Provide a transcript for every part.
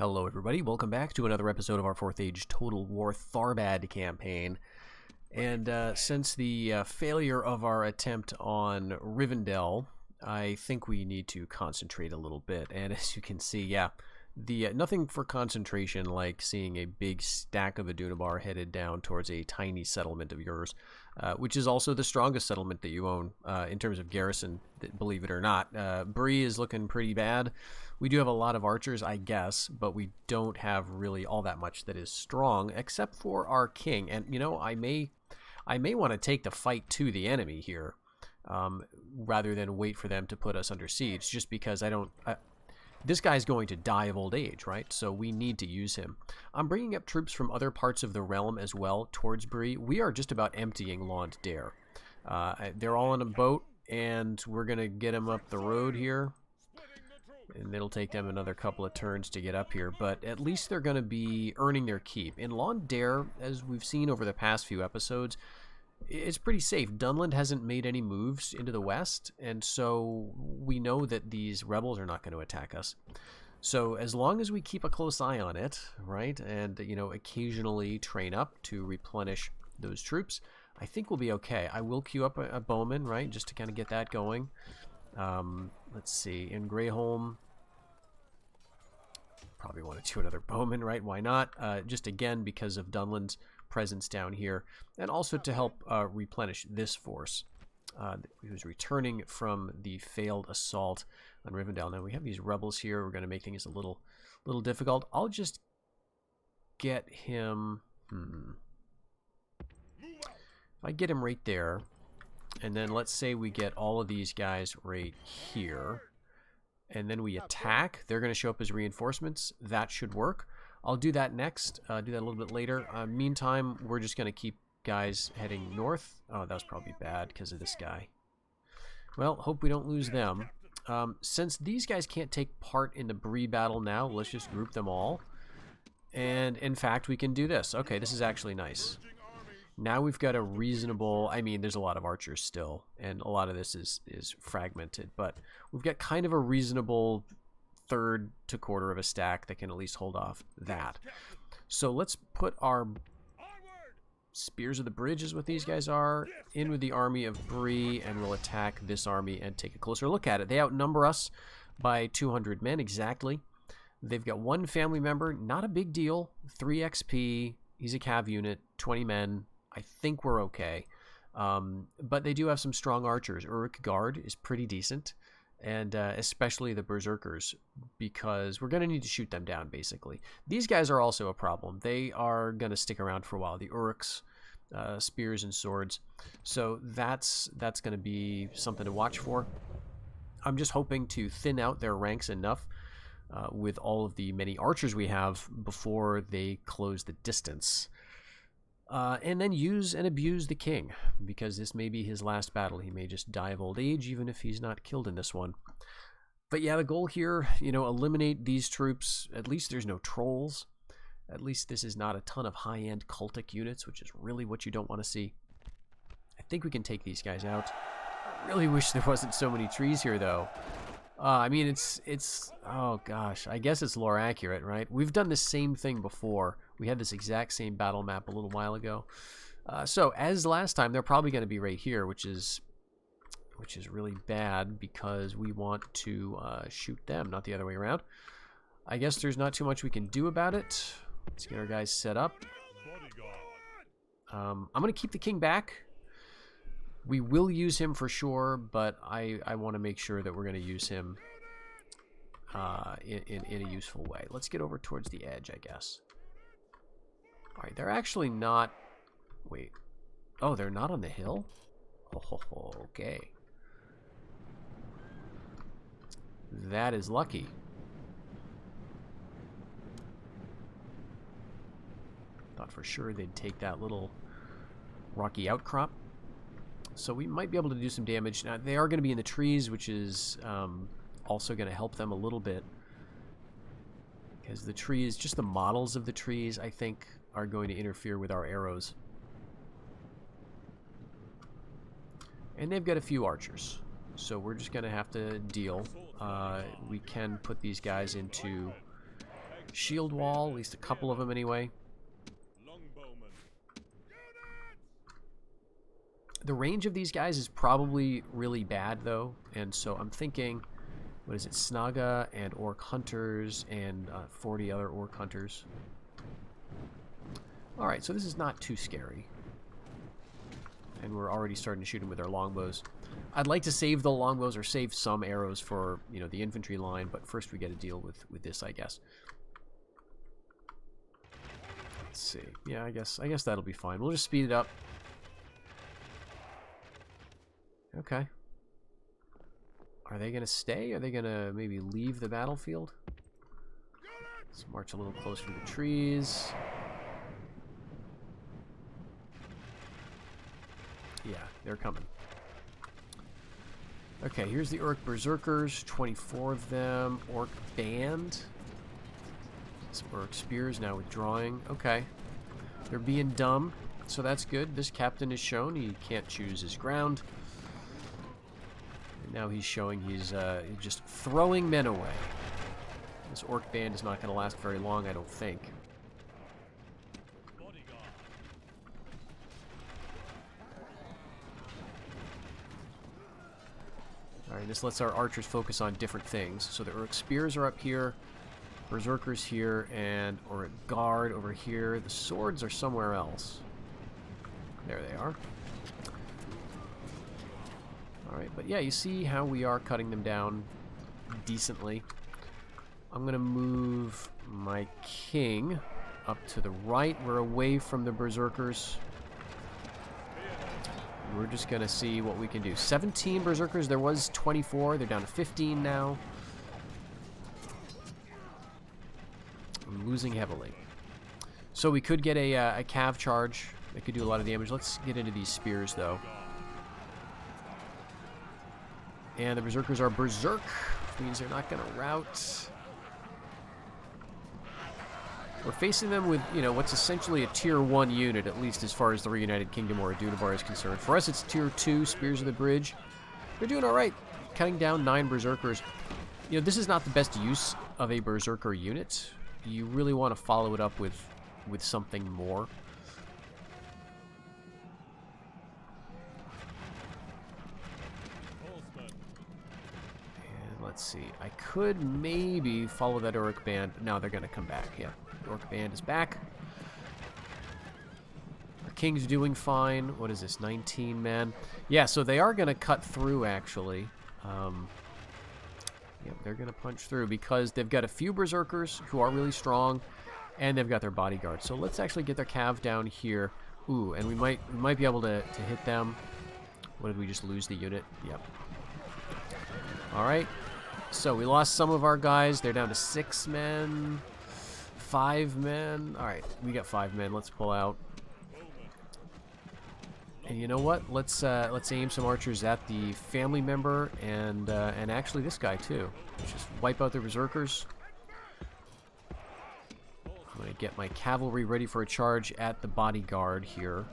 Hello everybody, welcome back to another episode of our 4th Age Total War Tharbad campaign. And since the failure of our attempt on Rivendell, I think we need to concentrate a little bit. And as you can see, yeah, nothing for concentration like seeing a big stack of Adunabar headed down towards a tiny settlement of yours, which is also the strongest settlement that you own in terms of garrison, believe it or not. Bree is looking pretty bad. We do have a lot of archers, I guess, but we don't have really all that much that is strong, except for our king. And, you know, I may want to take the fight to the enemy here, rather than wait for them to put us under siege, just because this guy's going to die of old age, right? So we need to use him. I'm bringing up troops from other parts of the realm as well towards Bree. We are just about emptying Lond Dare. They're all in a boat, and we're going to get them up the road here. And it'll take them another couple of turns to get up here, but at least they're going to be earning their keep. In Lond Dare, as we've seen over the past few episodes, it's pretty safe. Dunland hasn't made any moves into the west, and so we know that these rebels are not going to attack us. So as long as we keep a close eye on it, right, and, you know, occasionally train up to replenish those troops, I think we'll be okay. I will queue up a bowman, right, just to kind of get that going. Let's see, in Greyholm, probably want to do another bowman, right? Why not? Just again because of Dunland's presence down here, and also to help replenish this force. Who's returning from the failed assault on Rivendell. Now we have these rebels here. We're going to make things a little difficult. I'll just get him. If I get him right there, and then let's say we get all of these guys right here, and then we attack. They're going to show up as reinforcements. That should work. I'll do that next. Do that a little bit later. Meantime, we're just going to keep guys heading north. Oh, that was probably bad because of this guy. Well, hope we don't lose them. Since these guys can't take part in the Bree battle now, let's just group them all. And in fact, we can do this. Okay, this is actually nice. Now we've got a reasonable, I mean, there's a lot of archers still, and a lot of this is fragmented, but we've got kind of a reasonable third to quarter of a stack that can at least hold off that. So let's put our Spears of the Bridge is what these guys are, in with the army of Bree, and we'll attack this army and take a closer look at it. They outnumber us by 200 men exactly. They've got one family member, not a big deal, 3 XP, he's a cav unit, 20 men. I think we're okay. But they do have some strong archers. Uruk Guard is pretty decent, and especially the Berserkers, because we're going to need to shoot them down, basically. These guys are also a problem. They are going to stick around for a while. The Uruks, spears and swords. So that's going to be something to watch for. I'm just hoping to thin out their ranks enough with all of the many archers we have before they close the distance. And then use and abuse the king, because this may be his last battle. He may just die of old age, even if he's not killed in this one. But yeah, the goal here, you know, eliminate these troops. At least there's no trolls. At least this is not a ton of high-end cultic units, which is really what you don't want to see. I think we can take these guys out. I really wish there wasn't so many trees here, though. I mean, it's oh gosh, I guess it's lore accurate, right? We've done the same thing before. We had this exact same battle map a little while ago. So as last time, they're probably going to be right here, which is really bad because we want to shoot them, not the other way around. I guess there's not too much we can do about it. Let's get our guys set up. I'm going to keep the king back. We will use him for sure, but I want to make sure that we're going to use him in a useful way. Let's get over towards the edge, I guess. All right, they're actually not... Wait. Oh, they're not on the hill? Oh, okay. That is lucky. Thought for sure they'd take that little rocky outcrop. So we might be able to do some damage. Now, they are going to be in the trees, which is also going to help them a little bit. Because the trees, just the models of the trees, I think, are going to interfere with our arrows. And they've got a few archers. So we're just going to have to deal. We can put these guys into shield wall, at least a couple of them anyway. The range of these guys is probably really bad, though, and so I'm thinking, what is it, Snaga and Orc Hunters and 40 other Orc Hunters. Alright, so this is not too scary. And we're already starting to shoot them with our longbows. I'd like to save the longbows or save some arrows for, you know, the infantry line, but first we got to deal with this, I guess. Let's see. Yeah, I guess that'll be fine. We'll just speed it up. Okay. Are they going to stay? Are they going to maybe leave the battlefield? Let's march a little closer to the trees. Yeah, they're coming. Okay, here's the Orc Berserkers. 24 of them. Orc Band. Some Orc Spears now withdrawing. Okay. They're being dumb, so that's good. This captain has shown he can't choose his ground. And now he's showing he's just throwing men away. This Orc Band is not going to last very long, I don't think. Alright, this lets our archers focus on different things. So the Orc Spears are up here, Berserkers here, and or a guard over here. The swords are somewhere else. There they are. Alright, but yeah, you see how we are cutting them down decently. I'm going to move my king up to the right. We're away from the Berserkers. We're just going to see what we can do. 17 Berserkers. There was 24. They're down to 15 now. I'm losing heavily. So we could get a cav charge. It could do a lot of damage. Let's get into these spears, though. And the Berserkers are berserk, which means they're not going to rout. We're facing them with, you know, what's essentially a tier 1 unit, at least as far as the Reunited Kingdom or Adunabar is concerned. For us, it's tier 2, Spears of the Bridge. They're doing all right, cutting down 9 Berserkers. You know, this is not the best use of a Berserker unit. You really want to follow it up with something more. And let's see. I could maybe follow that Orc Band. No, they're going to come back, yeah. Orc Band is back. Our king's doing fine. What is this, 19 men? Yeah, so they are going to cut through, actually. Yep, they're going to punch through because they've got a few Berserkers who are really strong, and they've got their bodyguard. So let's actually get their cav down here. Ooh, and we might be able to hit them. What, did we just lose the unit? Yep. All right. So we lost some of our guys. They're down to 6 men. 5 men. All right, we got 5 men. Let's pull out. And you know what? Let's aim some archers at the family member and actually this guy too. Let's just wipe out the Berserkers. I'm gonna get my cavalry ready for a charge at the bodyguard here.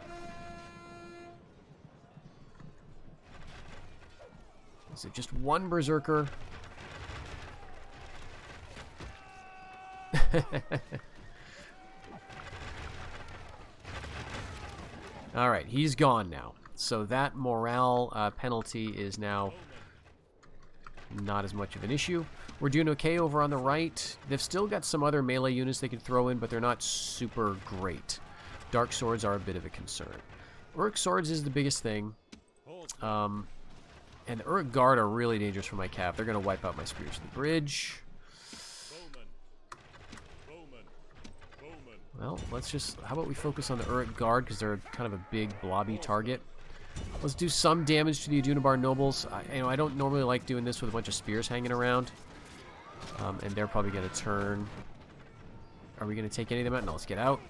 Is it just one Berserker? Alright, he's gone now. So that morale penalty is now not as much of an issue. We're doing okay over on the right. They've still got some other melee units they can throw in, but they're not super great. Dark swords are a bit of a concern. Uruk swords is the biggest thing. And the Uruk guard are really dangerous for my cav. They're going to wipe out my spears to the bridge. Well, let's just... How about we focus on the Uruk Guard, because they're kind of a big, blobby target. Let's do some damage to the Adunabar nobles. I don't normally like doing this with a bunch of spears hanging around. And they're probably going to turn... Are we going to take any of them out? No, let's get out.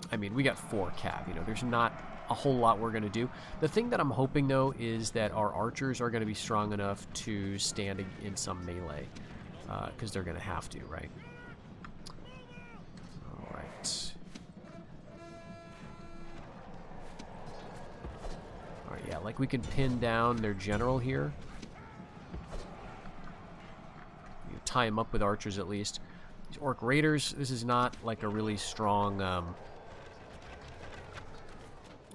I mean, we got 4 cav. You know, there's not a whole lot we're going to do. The thing that I'm hoping, though, is that our archers are going to be strong enough to stand in some melee. Because they're going to have to, right? Alright, yeah, like we can pin down their general here. You tie him up with archers at least. Orc Raiders, this is not like a really strong,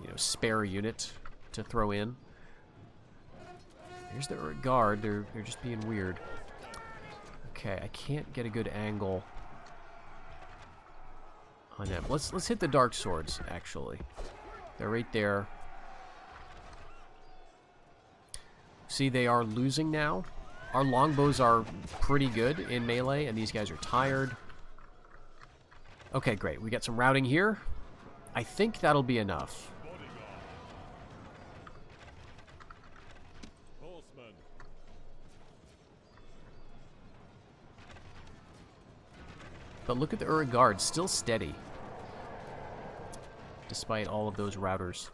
you know, spare unit to throw in. Here's the guard. They're just being weird. Okay, I can't get a good angle on them. Let's hit the dark swords. Actually, they're right there. See, they are losing now. Our longbows are pretty good in melee, and these guys are tired. Okay, great. We got some routing here. I think that'll be enough. But look at the Uric Guard, still steady. Despite all of those routers.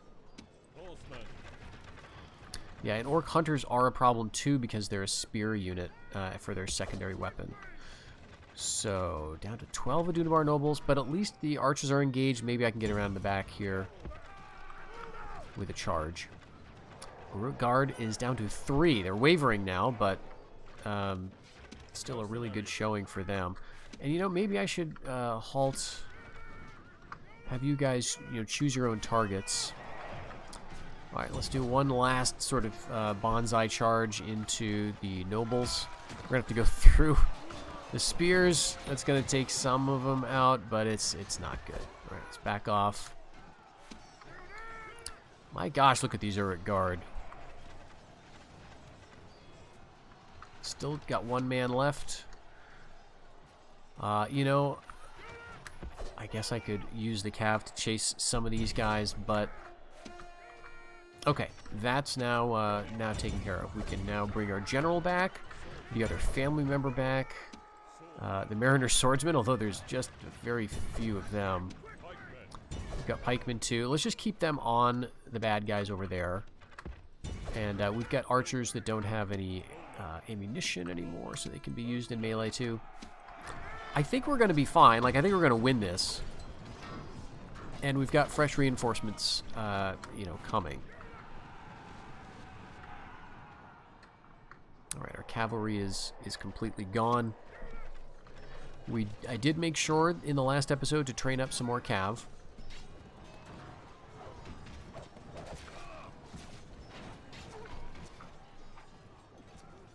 Yeah, and Orc Hunters are a problem too because they're a spear unit for their secondary weapon. So, down to 12 Adunabar Nobles, but at least the archers are engaged. Maybe I can get around the back here with a charge. Uric Guard is down to 3. They're wavering now, but still a really good showing for them. And, you know, maybe I should halt, have you guys, you know, choose your own targets. All right, let's do one last sort of bonsai charge into the nobles. We're going to have to go through the spears. That's going to take some of them out, but it's not good. All right, let's back off. My gosh, look at these Uric Guard. Still got one man left. You know, I guess I could use the cav to chase some of these guys, but okay, that's now now taken care of. We can now bring our general back, the other family member back, the Mariner Swordsman, although there's just very few of them. We've got pikemen too. Let's just keep them on the bad guys over there. And we've got archers that don't have any ammunition anymore, so they can be used in melee too. I think we're going to be fine. Like, I think we're going to win this. And we've got fresh reinforcements, you know, coming. All right, our cavalry is completely gone. I did make sure in the last episode to train up some more cav.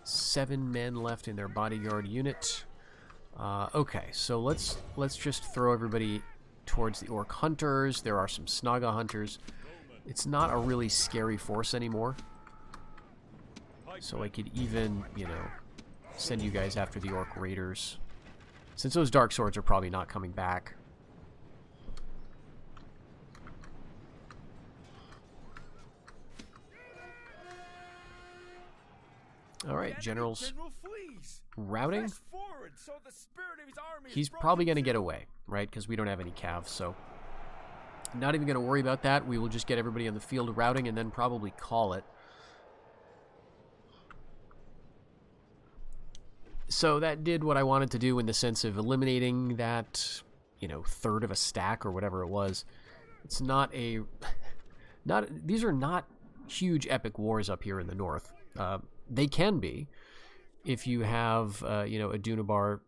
Seven men left in their bodyguard unit. Okay, so let's just throw everybody towards the Orc Hunters. There are some Snaga Hunters. It's not a really scary force anymore. So I could even, you know, send you guys after the Orc Raiders. Since those Dark Swords are probably not coming back. Alright, generals. Routing? He's probably going to get away, right? Because we don't have any calves, so not even going to worry about that. We will just get everybody on the field routing and then probably call it. So that did what I wanted to do in the sense of eliminating that, you know, third of a stack or whatever it was. It's not a... these are not huge epic wars up here in the north. They can be if you have, you know, Adunabar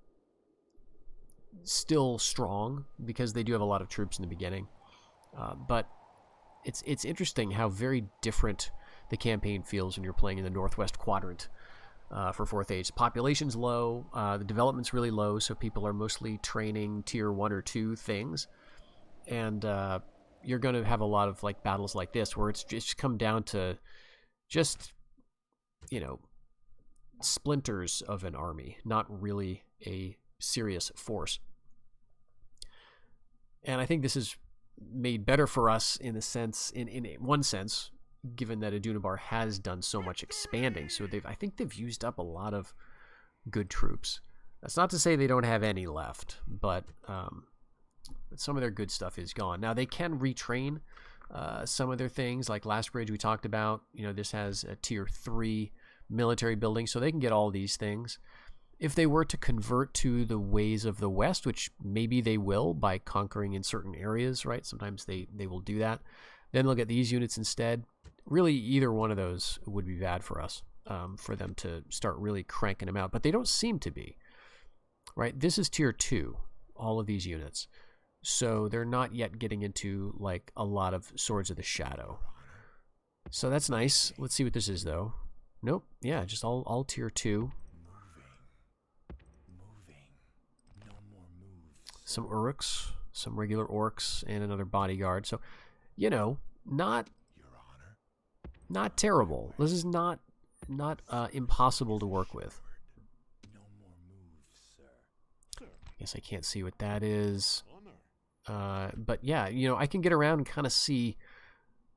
still strong, because they do have a lot of troops in the beginning. But it's interesting how very different the campaign feels when you're playing in the northwest quadrant for 4th Age. Population's low, the development's really low, so people are mostly training tier 1 or 2 things. And you're going to have a lot of like battles like this where it's just come down to just, you know, splinters of an army, not really a serious force. And I think this is made better for us in a sense, in one sense, given that Adunabar has done so much expanding. So I think they've used up a lot of good troops. That's not to say they don't have any left, but some of their good stuff is gone. Now they can retrain some of their things, like Last Bridge we talked about. You know, this has a tier 3 military building, so they can get all these things. If they were to convert to the ways of the West, which maybe they will by conquering in certain areas, right? Sometimes they will do that. Then they'll get these units instead. Really, either one of those would be bad for us, for them to start really cranking them out. But they don't seem to be. right? This is tier 2, all of these units. So they're not yet getting into, like, a lot of Swords of the Shadow. So that's nice. Let's see what this is, though. Nope. Yeah, just all tier 2. Some Uruks, some regular orcs, and another bodyguard. So, you know, not terrible. This is not impossible to work with. I guess I can't see what that is. But yeah, you know, I can get around and kind of see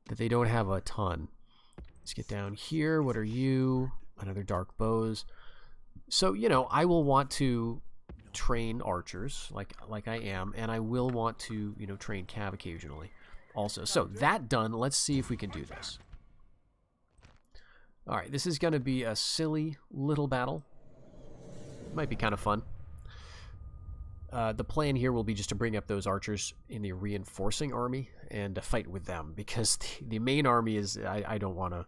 that they don't have a ton. Let's get down here. What are you? Another dark bows. So, you know, I will want to train archers like I am, and I will want to, you know, train cav occasionally also. So that done, let's see if we can do this. All right, this is going to be a silly little battle. Might be kind of fun. The plan here will be just to bring up those archers in the reinforcing army and to fight with them, because the main army is I don't want to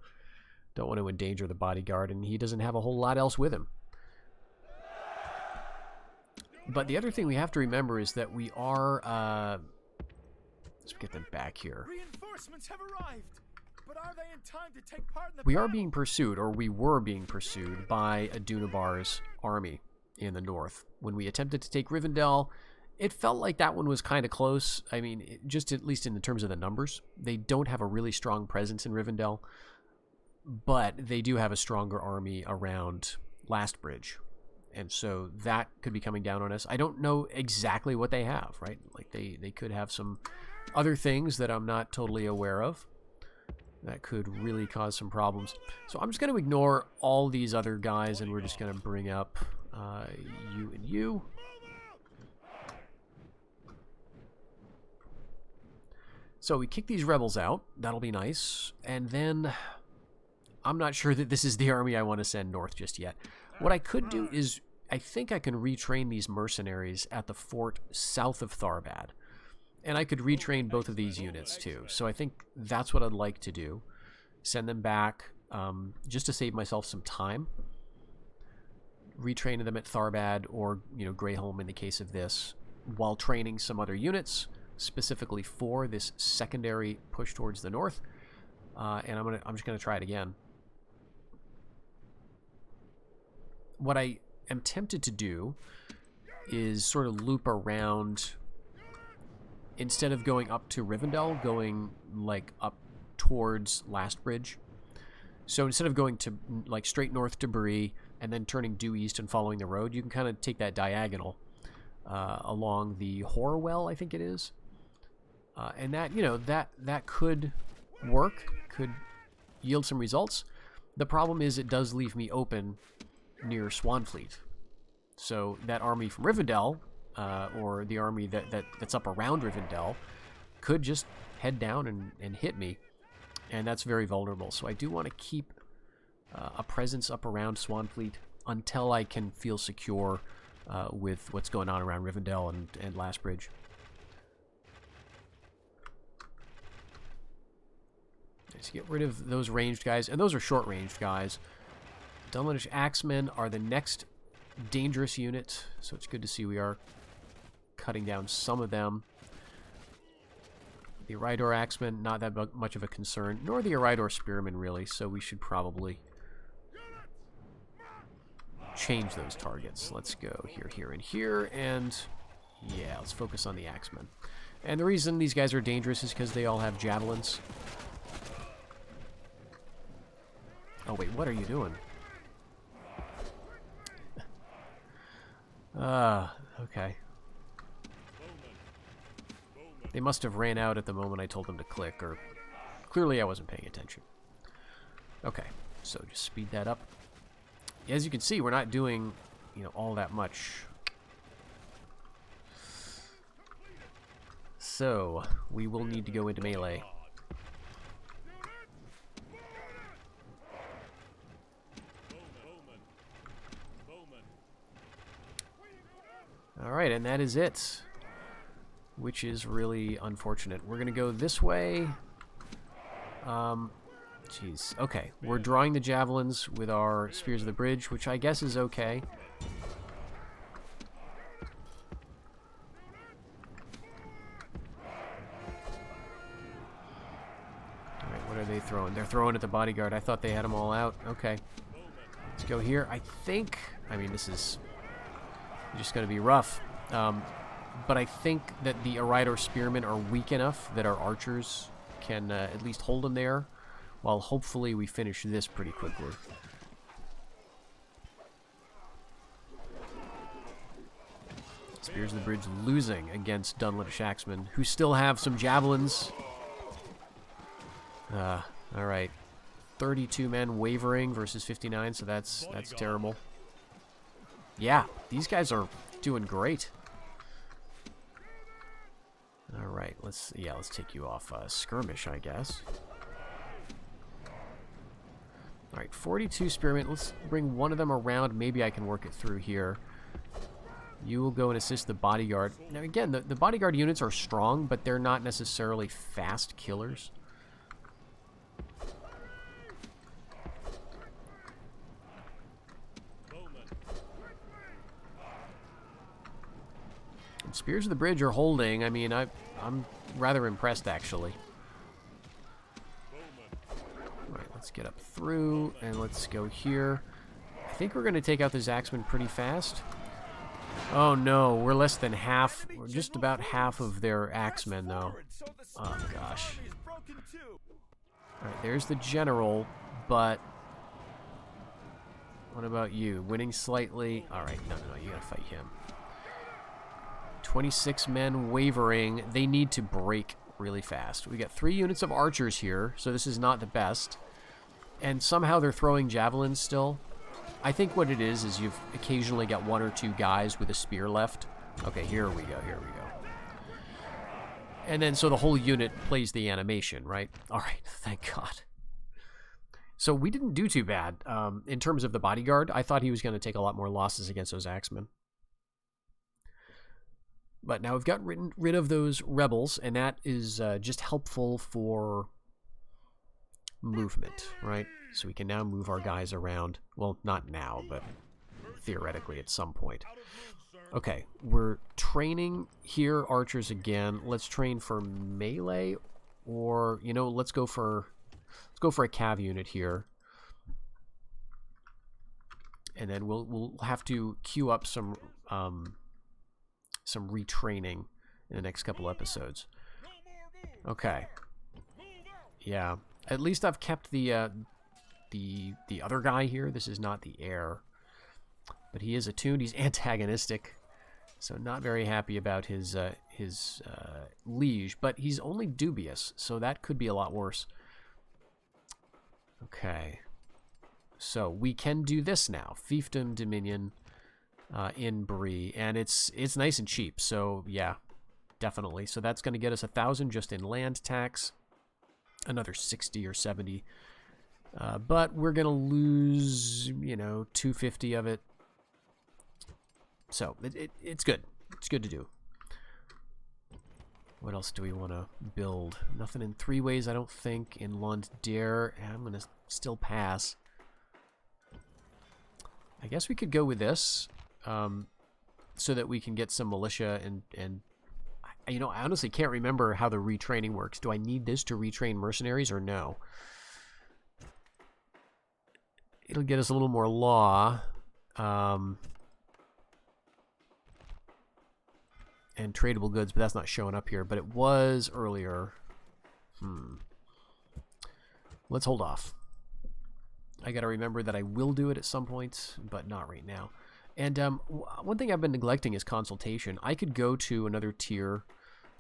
endanger the bodyguard, and he doesn't have a whole lot else with him. But the other thing we have to remember is that we are let's get them back here. Reinforcements have arrived, but are they in time to take part in the We are being pursued, or we were being pursued, by Adunabar's army in the north. When we attempted to take Rivendell, it felt like that one was kind of close. I mean, just at least in terms of the numbers. They don't have a really strong presence in Rivendell, but they do have a stronger army around Lastbridge. And so that could be coming down on us. I don't know exactly what they have, right? Like they could have some other things that I'm not totally aware of that could really cause some problems. So I'm just going to ignore all these other guys, and we're just going to bring up you and you. So we kick these rebels out. That'll be nice. And then I'm not sure that this is the army I want to send north just yet. What I could do is, I think I can retrain these mercenaries at the fort south of Tharbad. And I could retrain both of these units too. So I think that's what I'd like to do. Send them back just to save myself some time. Retrain them at Tharbad or, you know, Greyholm in the case of this, while training some other units specifically for this secondary push towards the north. And I'm just gonna try it again. What I am tempted to do is sort of loop around, instead of going up to Rivendell, going like up towards Lastbridge. So instead of going to like straight north to Bree and then turning due east and following the road, you can kind of take that diagonal along the Horwell, I think it is. And that, you know, that could work, could yield some results. The problem is it does leave me open near Swanfleet. So that army from Rivendell, or the army that's up around Rivendell, could just head down and hit me, and that's very vulnerable. So I do want to keep a presence up around Swanfleet until I can feel secure with what's going on around Rivendell and Lastbridge. Let's get rid of those ranged guys, and those are short-ranged guys. Dunlanish Axemen are the next dangerous unit, so it's good to see we are cutting down some of them. The Eridor Axemen, not that much of a concern, nor the Eridor Spearmen, really, so we should probably change those targets. Let's go here, here, and here, and yeah, let's focus on the Axemen. And the reason these guys are dangerous is because they all have javelins. Oh wait, what are you doing? Okay. They must have ran out at the moment I told them to click, or clearly I wasn't paying attention. Okay, so just speed that up. As you can see, we're not doing, you know, all that much. So, we will need to go into melee. Alright, and that is it. Which is really unfortunate. We're going to go this way. Jeez. Okay, we're drawing the javelins with our Spears of the Bridge, which I guess is okay. What are they throwing? They're throwing at the bodyguard. I thought they had them all out. Okay. Let's go here. I think... I mean, this is just going to be rough. But I think that the Arido Spearmen are weak enough that our archers can at least hold them there, while hopefully we finish this pretty quickly. Spears of the Bridge losing against Dunlitish Axemen, who still have some javelins. Alright. 32 men wavering versus 59, so that's terrible. Yeah, these guys are doing great. Alright, let's take you off skirmish, I guess. Alright, 42 spearmen. Let's bring one of them around. Maybe I can work it through here. You will go and assist the bodyguard. Now again, the bodyguard units are strong, but they're not necessarily fast killers. And Spears of the Bridge are holding. I mean, I'm rather impressed, actually. Alright, let's get up through, and let's go here. I think we're going to take out this Axeman pretty fast. Oh no, we're less than half, we're just about half of their axemen though. Oh gosh. Alright, there's the general, but what about you? Winning slightly? Alright, no, you gotta fight him. 26 men wavering. They need to break really fast. We got 3 units of archers here, so this is not the best. And somehow they're throwing javelins still. I think what it is you've occasionally got 1 or 2 guys with a spear left. Okay, here we go. And then so the whole unit plays the animation, right? Alright, thank God. So we didn't do too bad. In terms of the bodyguard, I thought he was going to take a lot more losses against those axemen. But now we've got rid of those rebels, and that is just helpful for movement, right? So we can now move our guys around. Well, not now, but theoretically at some point. Okay, we're training here, archers again. Let's train for melee, or, you know, let's go for a cav unit here. And then we'll have to queue up some retraining in the next couple episodes. Okay. Yeah. At least I've kept the other guy here. This is not the heir, but he is attuned. He's antagonistic, so not very happy about his liege. But he's only dubious, so that could be a lot worse. Okay, so we can do this now. Fiefdom Dominion in Bree, and it's nice and cheap. So yeah, definitely. So that's going to get us 1,000 just in land tax. Another 60 or 70. But we're going to lose, you know, 250 of it. So, it's good. It's good to do. What else do we want to build? Nothing in 3 ways, I don't think. In Lund Dare, I'm going to still pass. I guess we could go with this, so that we can get some militia and you know, I honestly can't remember how the retraining works. Do I need this to retrain mercenaries or no? It'll get us a little more law. And tradable goods, but that's not showing up here. But it was earlier. Let's hold off. I gotta remember that I will do it at some point, but not right now. And one thing I've been neglecting is consultation. I could go to another tier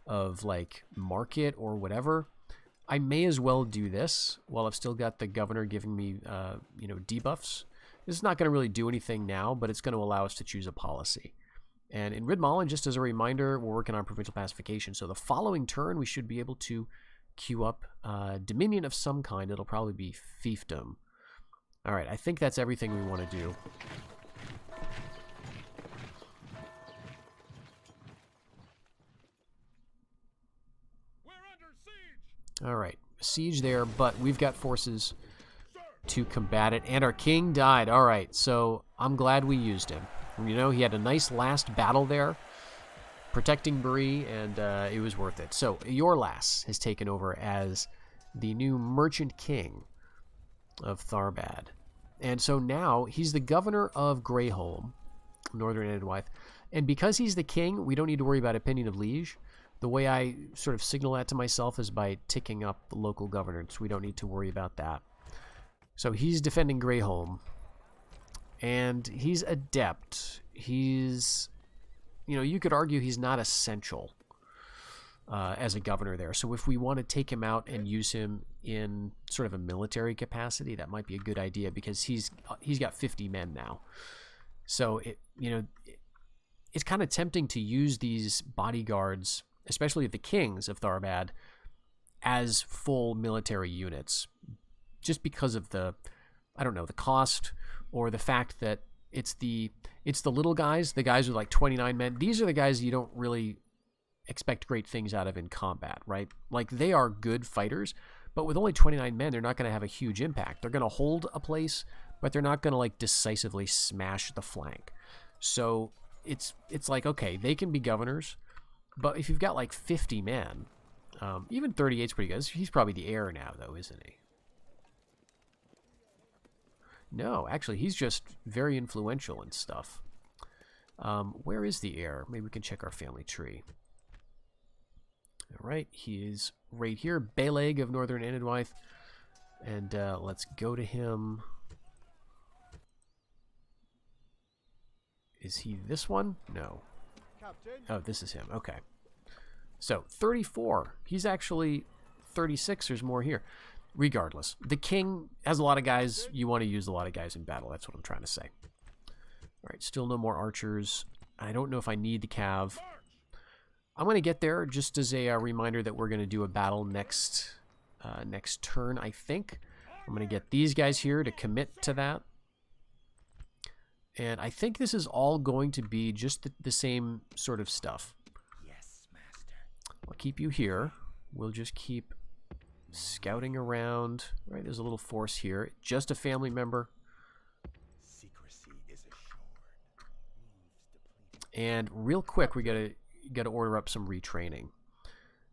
of like market or whatever. I may as well do this while I've still got the governor giving me you know, debuffs. This is not going to really do anything now, but it's going to allow us to choose a policy. And in Ridmallen, just as a reminder, we're working on provincial pacification. So the following turn, we should be able to queue up Dominion of some kind. It'll probably be Fiefdom. All right, I think that's everything we want to do. All right, siege there, but we've got forces to combat it, and our king died. All right, so I'm glad we used him. You know, he had a nice last battle there, protecting Bree, and it was worth it. So Yorlas has taken over as the new merchant king of Tharbad. And so now he's the governor of Greyholm, Northern Edwythe. And because he's the king, we don't need to worry about opinion of liege. The way I sort of signal that to myself is by ticking up the local governance. We don't need to worry about that. So he's defending Greyholm. And he's adept. He's, you know, you could argue he's not essential as a governor there. So if we want to take him out and use him in sort of a military capacity, that might be a good idea because he's got 50 men now. So it's kind of tempting to use these bodyguards, especially the kings of Tharbad, as full military units, just because of the cost, or the fact that it's the little guys, the guys with like 29 men. These are the guys you don't really expect great things out of in combat, right? Like, they are good fighters, but with only 29 men, they're not going to have a huge impact. They're going to hold a place, but they're not going to like decisively smash the flank. So it's like, okay, they can be governors, but if you've got like 50 men, even 38's pretty good. He's probably the heir now, though, isn't he? No, actually, he's just very influential and stuff. Where is the heir? Maybe we can check our family tree. All right, he is right here, Beleg of Northern Edwythe. And let's go to him. Is he this one? No. Captain. Oh, this is him. Okay. So, 34. He's actually 36. There's more here. Regardless, the king has a lot of guys. You want to use a lot of guys in battle. That's what I'm trying to say. All right, still no more archers. I don't know if I need the cav. I'm going to get there just as a reminder that we're going to do a battle next turn, I think. I'm going to get these guys here to commit to that. And I think this is all going to be just the same sort of stuff. Yes, master. I'll keep you here. We'll just keep scouting around. All right, there's a little force here. Just a family member. Secrecy is assured. And real quick, we gotta order up some retraining.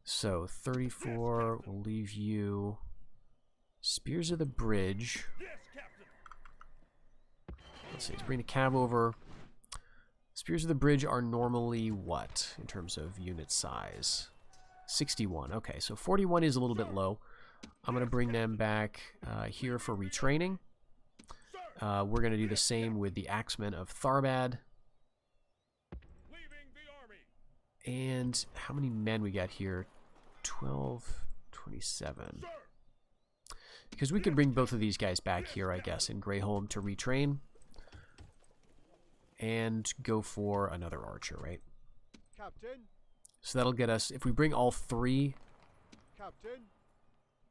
So 34, we'll leave you. Spears of the Bridge. Let's see, let's bring the cav over. Spears of the Bridge are normally what in terms of unit size? 61. Okay, so 41 is a little bit low. I'm going to bring them back here for retraining. We're going to do the same with the Axemen of Tharbad. And how many men we got here? 12, 27. Because we could bring both of these guys back here, I guess, in Greyholm to retrain. And go for another archer, right? Captain. So that'll get us, if we bring all three, Captain.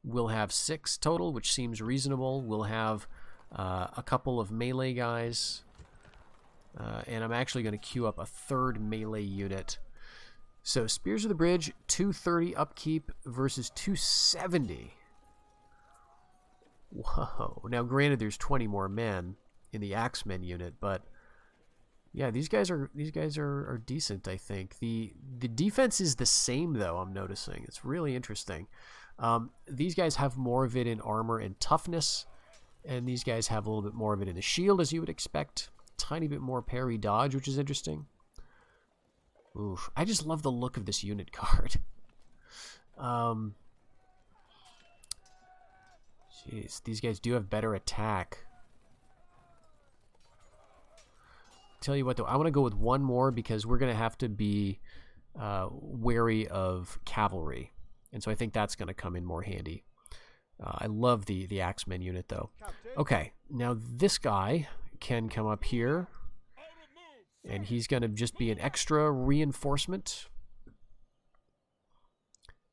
we'll have 6 total, which seems reasonable. We'll have a couple of melee guys. And I'm actually going to queue up a 3rd melee unit. So Spears of the Bridge, 230 upkeep versus 270. Whoa. Now, granted, there's 20 more men in the Axemen unit, but yeah, these guys are decent, I think. The defense is the same, though, I'm noticing. It's really interesting. These guys have more of it in armor and toughness, and these guys have a little bit more of it in the shield, as you would expect. Tiny bit more parry dodge, which is interesting. Oof. I just love the look of this unit card. Jeez, these guys do have better attack. Tell you what, though, I want to go with one more because we're going to have to be wary of cavalry. And so I think that's going to come in more handy. I love the Axemen unit, though. Okay, now this guy can come up here. And he's going to just be an extra reinforcement.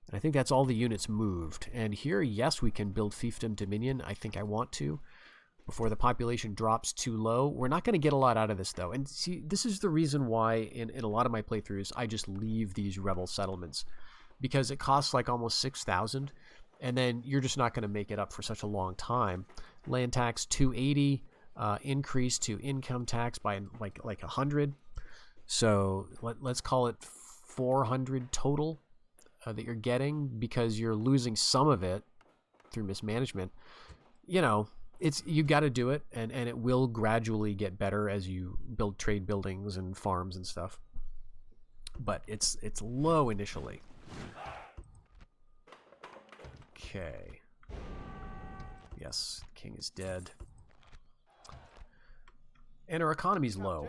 And I think that's all the units moved. And here, yes, we can build Fiefdom Dominion. I think I want to. Before the population drops too low. We're not going to get a lot out of this, though. And see, this is the reason why in a lot of my playthroughs, I just leave these rebel settlements. Because it costs like almost 6,000. And then you're just not going to make it up for such a long time. Land tax 280. Increase to income tax by like 100. So let's call it 400 total that you're getting because you're losing some of it through mismanagement. You know, you got to do it, and it will gradually get better as you build trade buildings and farms and stuff. But it's low initially. Okay. Yes, king is dead. And our economy's low,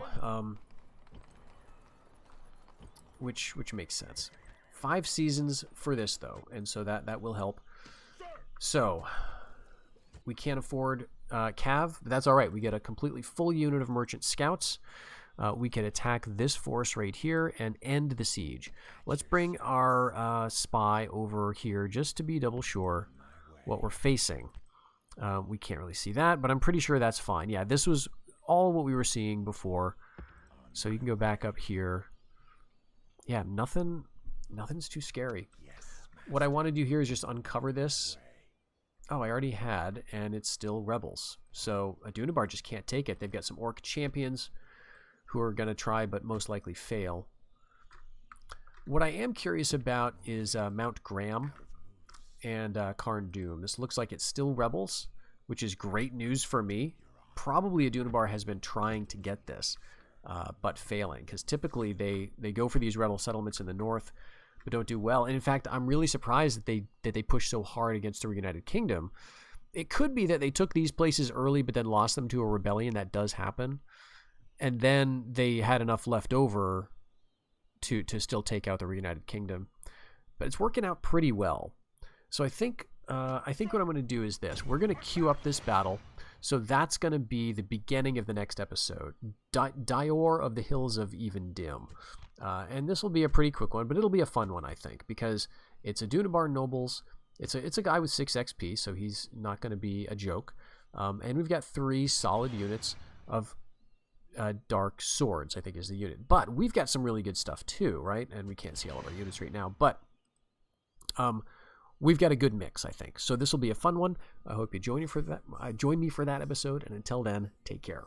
which makes sense. 5 seasons for this, though, and so that will help. So, we can't afford Cav, but that's all right. We get a completely full unit of merchant scouts. We can attack this force right here and end the siege. Let's bring our spy over here just to be double sure what we're facing. We can't really see that, but I'm pretty sure that's fine. Yeah, this was all what we were seeing before. So you can go back up here. Yeah, nothing's too scary. What I want to do here is just uncover this. Oh, I already had, and it's still rebels. So Adunabar just can't take it. They've got some orc champions who are going to try, but most likely fail. What I am curious about is Mount Graham and Karn Doom. This looks like it's still rebels, which is great news for me. Probably Adunabar has been trying to get this, but failing, because typically they go for these rebel settlements in the north, but don't do well. And in fact, I'm really surprised that they push so hard against the Reunited Kingdom. It could be that they took these places early, but then lost them to a rebellion. That does happen. And then they had enough left over to still take out the Reunited Kingdom. But it's working out pretty well. So I think what I'm going to do is this. We're going to queue up this battle. So that's going to be the beginning of the next episode. Dior of the Hills of Even Dim. And this will be a pretty quick one, but it'll be a fun one, I think, because it's Adunabar nobles. It's a guy with 6 XP, so he's not going to be a joke. And we've got 3 solid units of dark swords, I think is the unit. But we've got some really good stuff too, right? And we can't see all of our units right now, but we've got a good mix, I think. So this will be a fun one. I hope you join me for that episode, and until then, take care.